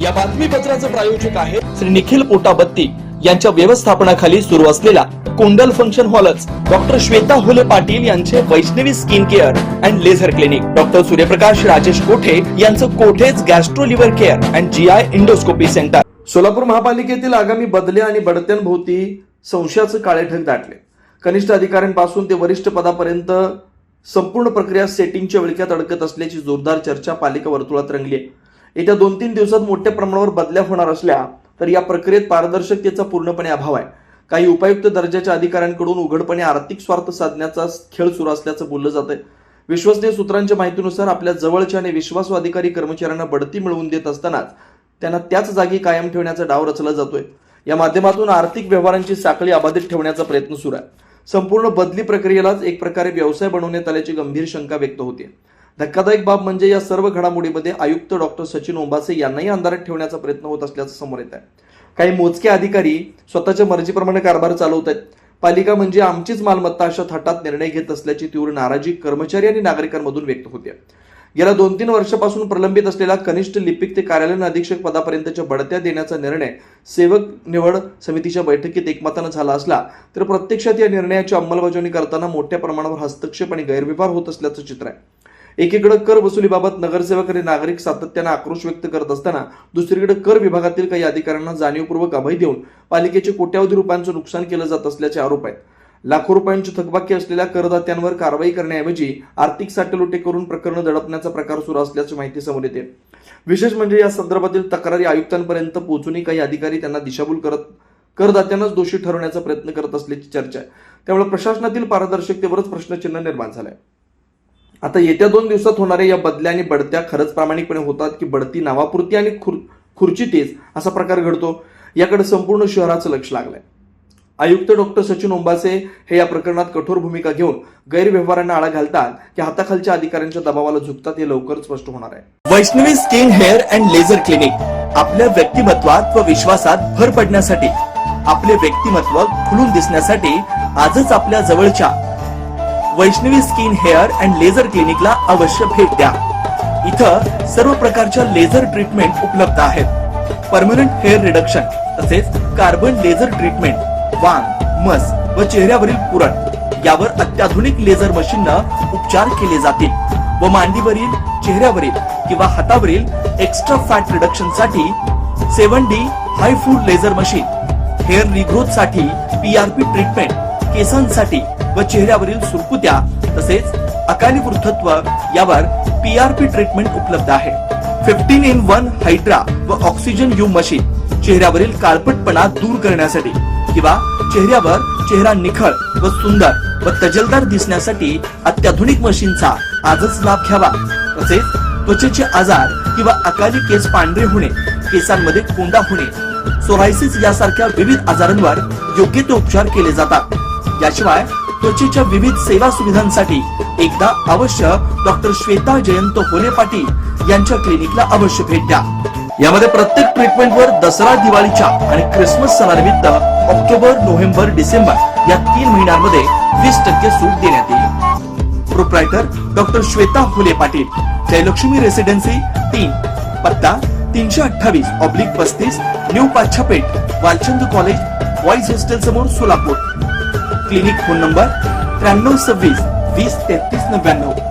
या बातमीपत्राचे प्रायोजक आहे श्री निखिल पोटाबत्ती यांच्या व्यवस्थापनाखाली सुरू असलेला कुंडल फंक्शन हॉलच डॉक्टर श्वेता हुले पाटील यांचे Vaishnavi skin care and laser clinic, doctor Suryaprakash Rajesh Kothe यांचं कोठेज gastro liver care and GI endoscopy centre. Solapur महापालिकेतील आगामी बदल्या आणि बढत्यांभोवती संशयाचे काळे ढग दाटले. कनिष्ठ अधिकाऱ्यांपासून ते वरिष्ठ पदापर्यंत संपूर्ण प्रक्रिया सेटिंगच्या विळख्यात अडकत असल्याची जोरदार चर्चा पालिका वर्तुळात रंगली आहे. येत्या 2-3 दिवसात मोठ्या प्रमाणावर बदल्या होणार असल्या तर या प्रक्रियेत पारदर्शकतेचा पूर्णपणे अभाव आहे. काही उपायुक्त दर्जाच्या अधिकाऱ्यांकडून उघडपणे आर्थिक स्वार्थ साधण्याचा खेळ सुरू असल्याचं बोललं जातंय. विश्वसनीय सूत्रांच्या माहितीनुसार आपल्या जवळच्या आणि विश्वासू अधिकारी कर्मचाऱ्यांना बढती मिळवून देत असतानाच त्यांना त्याच जागी कायम ठेवण्याचा डाव रचला जातोय. या माध्यमातून आर्थिक व्यवहारांची साखळी अबाधित ठेवण्याचा प्रयत्न सुरू आहे. संपूर्ण बदली प्रक्रियेलाच एक प्रकारे व्यवसाय बनवण्यात आल्याची गंभीर शंका व्यक्त होते. धक्कादायक बाब म्हणजे या सर्व घडामोडीमध्ये आयुक्त डॉक्टर सचिन ओंबासे यांनाही अंधारात ठेवण्याचा प्रयत्न होत असल्याचं समोर येत आहे. काही मोजके अधिकारी स्वतःच्या मर्जीप्रमाणे कारभार चालवत आहेत. पालिका म्हणजे आमचीच मालमत्ता अशा थाटात निर्णय घेत असल्याची तीव्र नाराजी कर्मचारी आणि नागरिकांमधून व्यक्त होते. गेल्या 2-3 वर्षापासून प्रलंबित असलेला कनिष्ठ लिपिक ते कार्यालयीन अधीक्षक पदापर्यंतच्या बढत्या देण्याचा निर्णय सेवक निवड समितीच्या बैठकीत एकमतानं झाला असला तर प्रत्यक्षात या निर्णयाची अंमलबजावणी करताना मोठ्या प्रमाणावर हस्तक्षेप आणि गैरव्यवहार होत असल्याचं चित्र आहे. एकीकडे कर वसुलीबाबत नगरसेवक आणि नागरिक सातत्याने आक्रोश व्यक्त करत असताना दुसरीकडे कर विभागातील काही अधिकाऱ्यांना जाणीवपूर्वक अभय देऊन पालिकेचे कोट्यावधी रुपयांचं नुकसान केलं जात असल्याचे आरोप आहेत. लाखो रुपयांची थकबाकी असलेल्या करदात्यांवर कारवाई करण्याऐवजी आर्थिक साठेलोटे करून प्रकरण दडपण्याचा प्रकार सुरू असल्याची माहिती समोर येते. विशेष म्हणजे या संदर्भातील तक्रारी आयुक्तांपर्यंत पोहोचूनही काही अधिकारी त्यांना दिशाभूल करत करदात्यांनाच दोषी ठरवण्याचा प्रयत्न करत असल्याची चर्चा आहे. त्यामुळे प्रशासनातील पारदर्शकतेवरच प्रश्नचिन्ह निर्माण झालंय. आता येत्या 2 दिवसात होणाऱ्या या बदल्या आणि बढत्या खरंच प्रामाणिकपणे होतात की बढती नावापुरती आणि खुर्ची तेच असा प्रकार घडतो, याकडे संपूर्ण शहराचं लक्ष लागलंय. आयुक्त डॉक्टर सचिन ओंबासे हे या प्रकरणात कठोर भूमिका घेऊन गैरव्यवहारांना आळा घालतात की हाताखालच्या अधिकाऱ्यांच्या दबावाला झुकतात हे लवकरच स्पष्ट होणार आहे. Vaishnavi skin hair and laser clinic आपल्या व्यक्तिमत्वात व विश्वासात भर पडण्यासाठी, आपले व्यक्तिमत्व खुलून दिसण्यासाठी आजच आपल्या जवळच्या Vaishnavi skin hair and laser क्लिनिकला अवश्य भेट द्या. इथं सर्व प्रकारच्या लेझर ट्रीटमेंट उपलब्ध आहेत. परमनंट हेअर रिडक्शन तसेच कार्बन लेझर ट्रीटमेंट, वांग, मस व चेहऱ्यावरील पुरण यावर अत्याधुनिक लेझर मशीननं उपचार केले जातील व मांडीवरील, चेहऱ्यावरील किंवा हातावरील एक्स्ट्रा फॅट रिडक्शन साठी 7D हाय फूड लेझर मशीन, हेअर रिग्रोथ साठी PRP ट्रीटमेंट, केसांसाठी व चेहऱ्यावरील सुरकुत्या तसेच अकाली वृद्धत्व यावर PRP ट्रीटमेंट उपलब्ध आहे. 15-in-1 हायड्रा व ऑक्सिजन यू मशीन चेहऱ्यावरील काळपटपणा दूर करण्यासाठी किंवा चेहऱ्यावर चेहरा निखळ व सुंदर व तजेलदार दिसण्यासाठी अत्याधुनिक मशीनचा आजच लाभ घ्यावा. तसेच त्वचेचे आजार किंवा अकाली केस पांढरे होणे, केसांमध्ये कोंडा होणे, सोरायसिस यासारख्या विविध आजारांवर योग्य ते उपचार केले जातात. याशिवाय त्वचेच्या विविध सेवा सुविधांसाठी एकदा अवश्य डॉक्टर श्वेता जयंत हुले पाटील यांच्या क्लिनिकला अवश्य भेट द्या. यामध्ये प्रत्येक ट्रीटमेंटवर दसरा, दिवाळीच्या आणि ख्रिसमस सणानिमित्त ऑक्टोबर, नोव्हेंबर, डिसेंबर या 3 महिन्यांमध्ये 20% सूट देण्यात येईल. Proprietor doctor Shweta Hule Patil, Jayalakshmi residency 3, पत्ता 328/35 new Pachhapeth, Walchand college, boys hostel समोर, सोलापूर. Clinic phone number 9326 20 33 99.